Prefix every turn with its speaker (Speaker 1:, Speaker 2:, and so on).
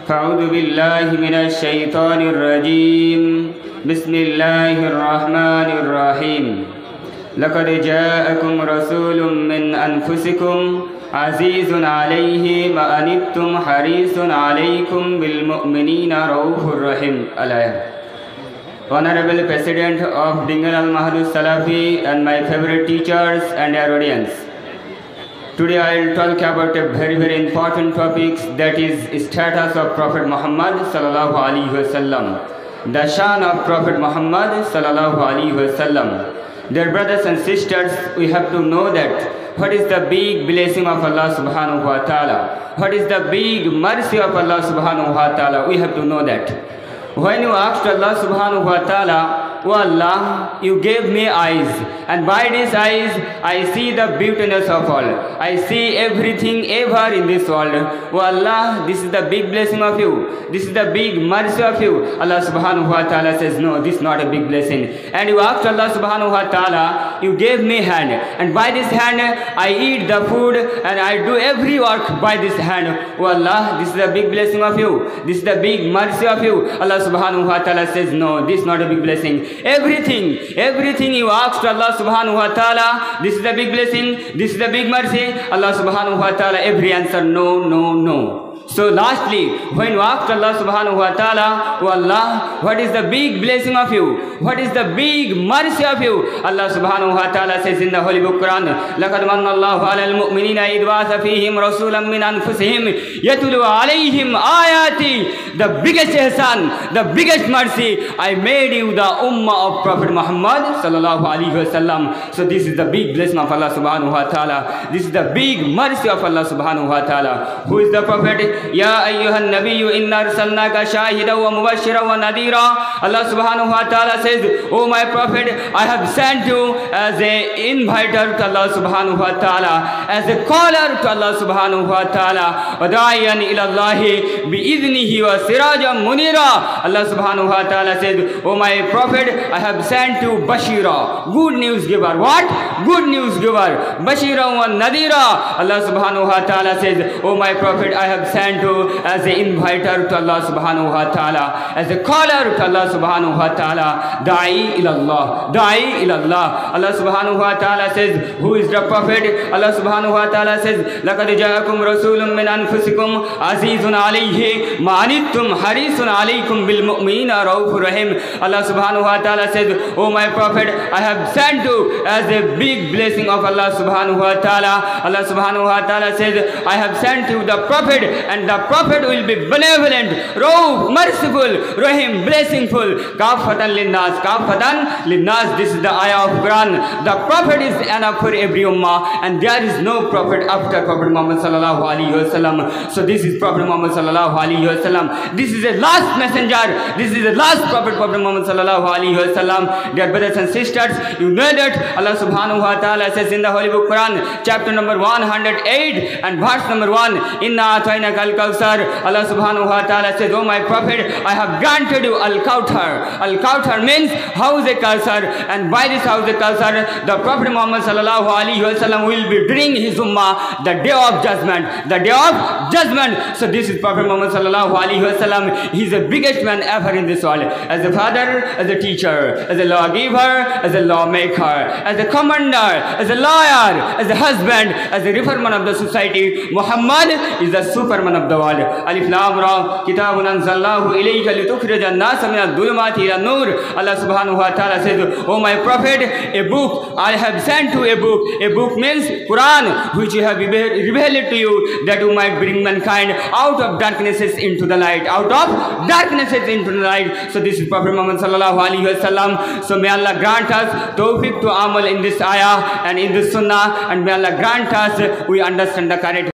Speaker 1: فأعوذ بالله من الشيطان الرجيم بسم الله الرحمن الرحيم لقد جاءكم رسول من أنفسكم عزيز عليه ما عنتم حريص عليكم بالمؤمنين رؤوف رحيم. Honorable President of Dingal Al Mahadus Salafi and my favorite teachers and our audience. Today I will talk about a very important topic, that is status of Prophet Muhammad sallallahu alaihi wasallam. The shan of Prophet Muhammad sallallahu alaihi wasallam. Dear brothers and sisters, we have to know that what is the big blessing of Allah subhanahu wa ta'ala. What is the big mercy of Allah subhanahu wa ta'ala. We have to know that. When you asked Allah subhanahu wa ta'ala, "Oh Allah, you gave me eyes, and by these eyes I see the beautiness of all. I see everything ever in this world. Oh Allah, this is the big blessing of you. This is the big mercy of you." Allah subhanahu wa ta'ala says, "No, this is not a big blessing." And you asked Allah subhanahu wa ta'ala, "You gave me hand, and by this hand I eat the food and I do every work by this hand. Oh Allah, this is the big blessing of you. This is the big mercy of you." Allah subhanahu wa ta'ala says, "No, this is not a big blessing. Everything you asked Allah subhanahu wa ta'ala, this is the big blessing, this is the big mercy." Allah subhanahu wa ta'ala every answer, no. So lastly, when you asked Allah subhanahu wa ta'ala, "Oh Allah, what is the big blessing of you? What is the big mercy of you?" Allah subhanahu wa ta'ala says in the Holy Book Quran, "Laqad manna Allahu 'alal mu'minina idh ba'atha fihim rasulan min anfusihim yatlu 'alayhim ayati." The biggest ihsan, the biggest mercy, I made you the ummah of Prophet Muhammad sallallahu alaihi wasallam. So this is the big blessing of Allah subhanahu wa ta'ala. This is the big mercy of Allah subhanahu wa ta'ala. Who is the Prophet? Ya ayyuhan nabiyyu inna arsalnaka shahidan wa mubashiran wa nadira. Allah subhanahu wa ta'ala says, "Oh my Prophet, I have sent you as a inviter to Allah subhanahu wa ta'ala, as a caller to Allah subhanahu wa ta'ala, wa da'iyan ila Allah bi idnihi wa sirajan munira." Allah subhanahu wa ta'ala says, "Oh my Prophet, I have sent you bashira, good news giver." What? Good news giver. Bashira wa nadira. Allah subhanahu wa ta'ala says, "Oh my Prophet, I have sent you as an inviter to Allah subhanahu wa ta'ala, as a caller to Allah subhanahu wa ta'ala, da'i ila Allah. Allah subhanahu wa ta'ala says, who is the Prophet? Allah subhanahu wa ta'ala says, "Laqad ja'akum rasulun min anfusikum azizun alayhi ma anittum harisun alaykum bil mu'minina raufur rahim." Allah subhanahu wa ta'ala says, "Oh my Prophet, I have sent you as a big blessing of Allah subhanahu wa ta'ala." Allah subhanahu wa ta'ala says, "I have sent you the Prophet, and the Prophet will be benevolent, Rauf, merciful, Rahim, blessingful, Kafatan linnas. This is the ayah of Quran. The Prophet is enough for every ummah, and there is no Prophet after Prophet Muhammad sallallahu alaihi wasallam. So this is Prophet Muhammad sallallahu alaihi wasallam. This is the last messenger. This is the last Prophet Muhammad sallallahu alaihi wasallam. Dear brothers and sisters, you know that Allah subhanahu wa ta'ala says in the Holy Book Quran, chapter number 108 and verse number 1, "Inna atainaka al-Kawthar." Allah subhanahu wa ta'ala says, "Oh my Prophet, I have granted you al-Kawthar." Al-Kawthar means house a Kawthar, and by this house a Kawthar, the Prophet Muhammad sallallahu alaihi wasallam will be bringing his ummah the day of judgment. The day of judgment. So this is Prophet Muhammad sallallahu alaihi wasallam. He is the biggest man ever in this world. As a father, as a teacher, as a lawgiver, as a lawmaker, as a commander, as a lawyer, as a husband, as a reformer of the society, Muhammad is the superman of the world. Alif Lam Ra, Kitabun anzalnahu ilayka litukhrijan nasa min adh-dhulumati ila an-nur. Allah subhanahu wa ta'ala says, "Oh my Prophet, a book, I have sent you a book." A book means Quran, which you have revealed to you, that you might bring mankind out of darknesses into the light. Out of darknesses into the light. So this is Prophet Muhammad sallallahu alaihi wasallam. So may Allah grant us tawfiq to amal in this ayah and in this sunnah, and may Allah grant us we understand the correct